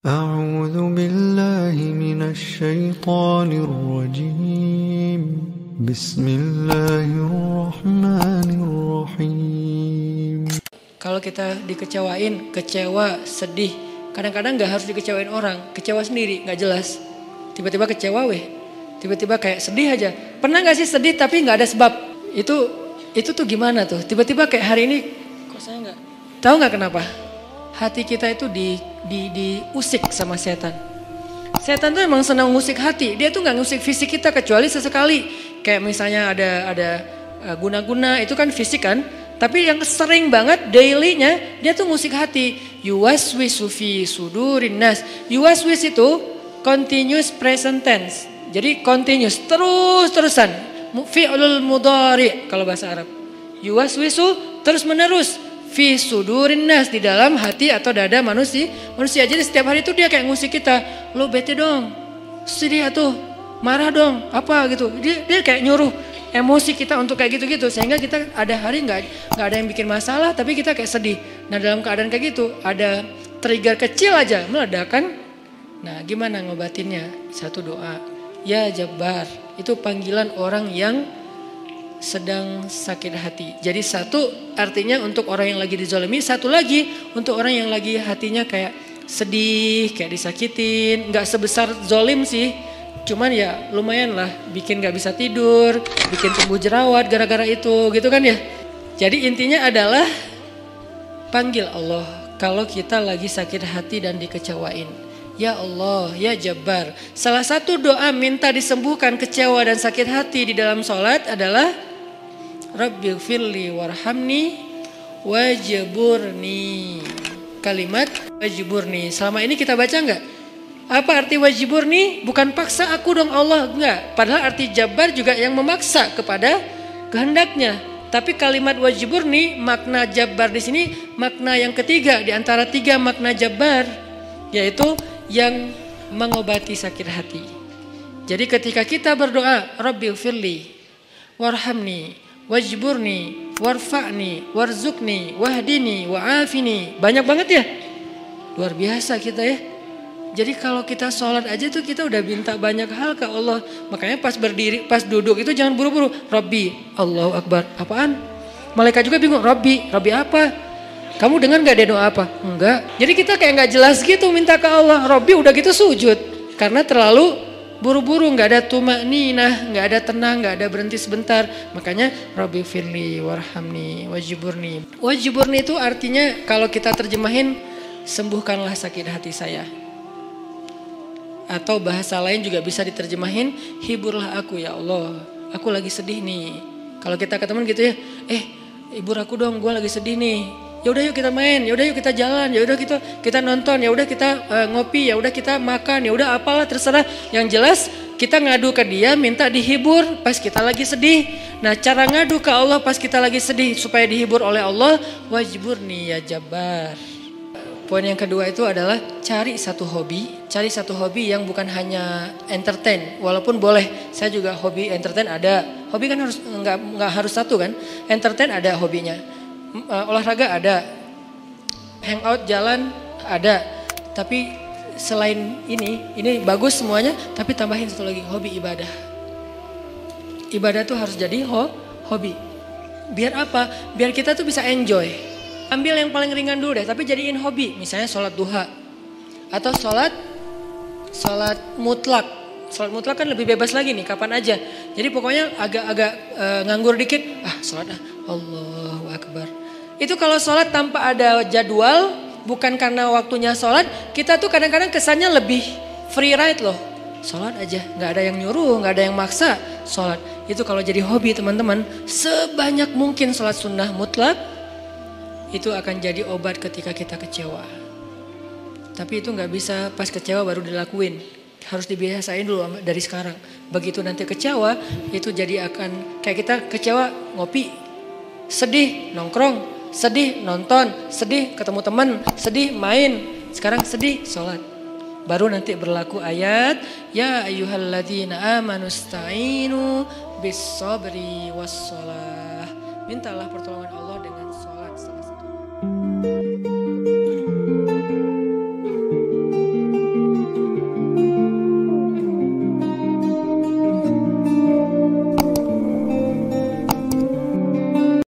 أعوذ بالله من الشيطان الرجيم بسم الله الرحمن الرحيم. Kalau kita dikecewain, kecewa, sedih, kadang-kadang gak harus dikecewain orang, kecewa sendiri, gak jelas. Tiba-tiba kecewa tiba-tiba kayak sedih aja. Pernah gak sih sedih tapi gak ada sebab? Itu tuh gimana tuh? Tiba-tiba kayak hari ini, kok saya gak? Tahu gak kenapa? Hati kita itu diusik sama setan. Setan tuh emang senang ngusik hati. Dia tuh gak ngusik fisik kita kecuali sesekali. Kayak misalnya ada guna-guna, itu kan fisik kan? Tapi yang sering banget dailynya dia tuh ngusik hati. Yuwaswisu fi sudurin nas. Yuwaswis itu continuous present tense. Jadi continuous, terus-terusan. Fi'lul mudhari kalau bahasa Arab. Yuwaswisu terus menerus. Fi sudurin nas, di dalam hati atau dada manusia. Jadi setiap hari itu dia kayak ngusik kita. Lo bete dong, sedih atuh, marah dong, apa gitu. Dia kayak nyuruh emosi kita untuk kayak gitu-gitu. Sehingga kita ada hari nggak ada yang bikin masalah, tapi kita kayak sedih. Nah dalam keadaan kayak gitu, ada trigger kecil aja meledakan. Nah gimana ngobatinnya? Satu doa. Ya Jabbar, itu panggilan orang yang sedang sakit hati. Jadi satu artinya untuk orang yang lagi dizalimi, satu lagi untuk orang yang lagi hatinya kayak sedih, kayak disakitin. Nggak sebesar zolim sih, cuman ya lumayan lah, bikin nggak bisa tidur, bikin tumbuh jerawat gara-gara itu, gitu kan ya. Jadi intinya adalah panggil Allah kalau kita lagi sakit hati dan dikecewain. Ya Allah, ya Jabbar. Salah satu doa minta disembuhkan kecewa dan sakit hati di dalam sholat adalah Rabbighfirli warhamni wajburni. Kalimat wajburni. Selama ini kita baca enggak? Apa arti wajburni? Bukan paksa aku dong Allah, enggak. Padahal arti Jabbar juga yang memaksa kepada kehendaknya. Tapi kalimat wajburni, makna Jabbar di sini makna yang ketiga di antara tiga makna Jabbar, yaitu yang mengobati sakit hati. Jadi ketika kita berdoa Rabbighfirli warhamni wajburni warfa'ni warzukni wahdini wa'afini, banyak banget ya, luar biasa kita ya. Jadi kalau kita sholat aja tuh kita udah minta banyak hal ke Allah. Makanya pas berdiri, pas duduk itu jangan buru-buru. Rabbi, Allahu Akbar, apaan? Malaikat juga bingung, Rabbi apa? Kamu dengar gak dia doa apa? Enggak. Jadi kita kayak gak jelas gitu minta ke Allah. Rabbi udah gitu sujud, karena terlalu buru-buru, gak ada tumakninah, gak ada tenang, gak ada berhenti sebentar. Makanya Rabbi firli warhamni wajburni. Wajburni itu artinya kalau kita terjemahin, sembuhkanlah sakit hati saya. Atau bahasa lain juga bisa diterjemahin, hiburlah aku ya Allah, aku lagi sedih nih. Kalau kita ke teman gitu ya, hibur aku dong, gue lagi sedih nih. Ya udah yuk kita main, ya udah yuk kita jalan, ya udah kita nonton, ya udah kita ngopi, ya udah kita makan, ya udah apalah terserah. Yang jelas kita ngadu ke dia minta dihibur pas kita lagi sedih. Nah cara ngadu ke Allah pas kita lagi sedih supaya dihibur oleh Allah, wajburni ya Jabbar. Poin yang kedua itu adalah cari satu hobi yang bukan hanya entertain. Walaupun boleh, saya juga hobi entertain ada. Hobi kan harus nggak harus satu kan? Entertain ada hobinya. Olahraga ada, hangout jalan ada, tapi selain ini bagus semuanya, tapi tambahin satu lagi, hobi ibadah. Ibadah tuh harus jadi hobi. Biar apa? Biar kita tuh bisa enjoy. Ambil yang paling ringan dulu deh, tapi jadiin hobi. Misalnya sholat duha atau sholat mutlak. Sholat mutlak kan lebih bebas lagi nih, kapan aja. Jadi pokoknya agak nganggur dikit, sholat Allahu Akbar. Itu kalau sholat tanpa ada jadwal, bukan karena waktunya sholat, kita tuh kadang-kadang kesannya lebih free ride loh. Sholat aja, gak ada yang nyuruh, gak ada yang maksa sholat. Itu kalau jadi hobi teman-teman, sebanyak mungkin sholat sunnah mutlak, itu akan jadi obat ketika kita kecewa. Tapi itu gak bisa pas kecewa baru dilakuin. Harus dibiasain dulu dari sekarang. Begitu nanti kecewa, itu jadi akan kayak kita kecewa ngopi, sedih nongkrong, sedih nonton, sedih ketemu teman, sedih main. Sekarang sedih sholat. Baru nanti berlaku ayat ya ayyuhalladzina amanu sta'inu bis sabri was shalah. Mintalah pertolongan Allah